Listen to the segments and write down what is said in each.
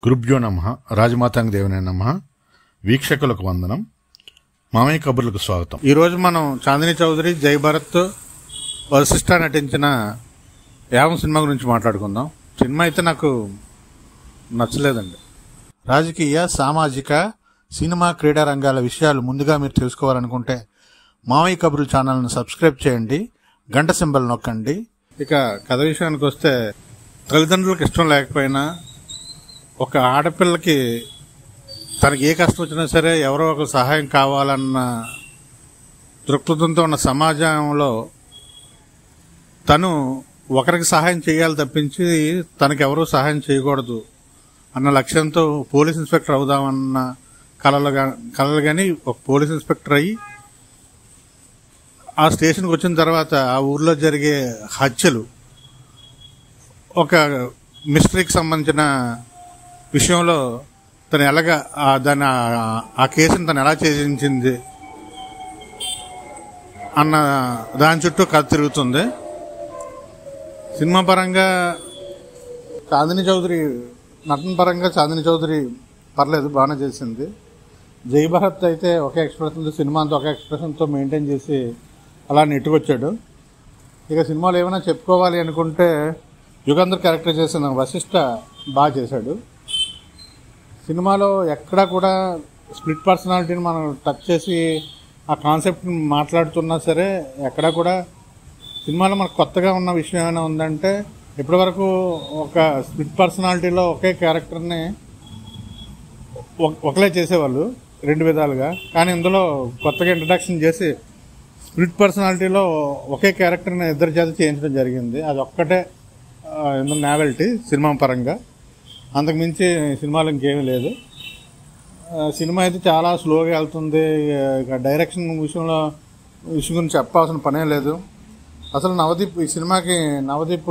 గురుభ్యో నమః. రాజమాతాంగ దేవునే నమః. వీక్షకులకు వందనం. మామయ్య కబుర్లకు స్వాగతం. ఈరోజు మనం చాందిని చౌదరి, జై భరత్, వశిష్ఠ నటించిన యావం సినిమా గురించి మాట్లాడుకుందాం. సినిమా అయితే నాకు నచ్చలేదండి. రాజకీయ, సామాజిక, సినిమా, క్రీడా రంగాల విషయాలు ముందుగా మీరు తెలుసుకోవాలనుకుంటే మామయ్య కబుర్లు ఛానల్ని సబ్స్క్రైబ్ చేయండి, గంట సింబల్ నొక్కండి. ఇక కథ విషయానికి వస్తే, తల్లిదండ్రులకు ఇష్టం లేకపోయినా ఒక ఆడపిల్లకి తనకి ఏ కష్టం వచ్చినా సరే ఎవరో ఒక సహాయం కావాలన్న దృక్పథంతో ఉన్న సమాజంలో తను ఒకరికి సహాయం చేయాలి తప్పించి తనకెవరూ సహాయం చేయకూడదు అన్న లక్ష్యంతో పోలీస్ ఇన్స్పెక్టర్ అవుదామన్న కలలు కానీ ఒక పోలీస్ ఇన్స్పెక్టర్ అయ్యి ఆ స్టేషన్కి వచ్చిన తర్వాత ఆ ఊర్లో జరిగే హత్యలు, ఒక మిస్టరీకి సంబంధించిన విషయంలో తను ఎలాగా ఆ కేసుని తను ఎలా ఛేదించింది అన్న దాని చుట్టూ కథ తిరుగుతుంది. సినిమా పరంగా చాందిని చౌదరి, నటన పరంగా చాందిని చౌదరి పర్లేదు, బాగానే చేసింది. జై భరత్ అయితే ఒకే ఎక్స్ప్రెషన్తో, సినిమా అంతా ఒకే ఎక్స్ప్రెషన్తో మెయింటైన్ చేసి అలా నెట్టుకొచ్చాడు. ఇక సినిమాలో ఏమైనా చెప్పుకోవాలి అనుకుంటే, యుగంధర్ క్యారెక్టర్ చేసిన వశిష్ఠ బాగా చేశాడు. సినిమాలో ఎక్కడా కూడా స్ప్లిట్ పర్సనాలిటీని మనం టచ్ చేసి ఆ కాన్సెప్ట్ని మాట్లాడుతున్నా సరే, ఎక్కడా కూడా సినిమాలో మనకు కొత్తగా ఉన్న విషయం ఏమైనా ఉందంటే, ఇప్పటివరకు ఒక స్ప్లిట్ పర్సనాలిటీలో ఒకే క్యారెక్టర్ని ఒకలే చేసేవాళ్ళు రెండు విధాలుగా. కానీ ఇందులో కొత్తగా ఇంట్రడక్షన్ చేసి స్ప్లిట్ పర్సనాలిటీలో ఒకే క్యారెక్టర్ని ఇద్దరి చేత చేయించడం జరిగింది. అది ఒక్కటే ఇందులో నావెల్టీ సినిమా పరంగా. అంతకుమించి సినిమాలో ఇంకేమీ లేదు. సినిమా అయితే చాలా స్లోగా వెళ్తుంది. డైరెక్షన్ విషయం గురించి చెప్పాల్సిన పనే లేదు. అసలు నవదీప్, ఈ సినిమాకి నవదీప్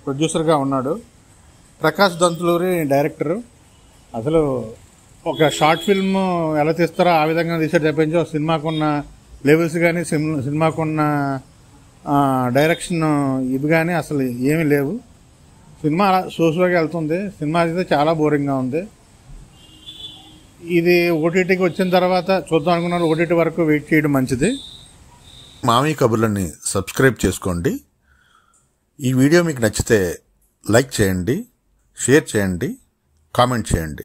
ప్రొడ్యూసర్గా ఉన్నాడు, ప్రకాష్ దంతులూరి డైరెక్టరు. అసలు ఒక షార్ట్ ఫిల్మ్ ఎలా తీస్తారో ఆ విధంగా తీసాడు తప్పించి ఒక సినిమాకున్న లెవెల్స్ కానీ సినిమాకున్న డైరెక్షన్ ఇవి కానీ అసలు ఏమీ లేవు. సినిమా అలా సోసులోకి వెళ్తుంది. సినిమా అయితే చాలా బోరింగ్గా ఉంది. ఇది ఓటీటీకి వచ్చిన తర్వాత చూద్దాం అనుకున్నారు. ఓటీటీ వరకు వెయిట్ చేయడం మంచిది. మామయ్య కబుర్లని సబ్స్క్రైబ్ చేసుకోండి. ఈ వీడియో మీకు నచ్చితే లైక్ చేయండి, షేర్ చేయండి, కామెంట్ చేయండి.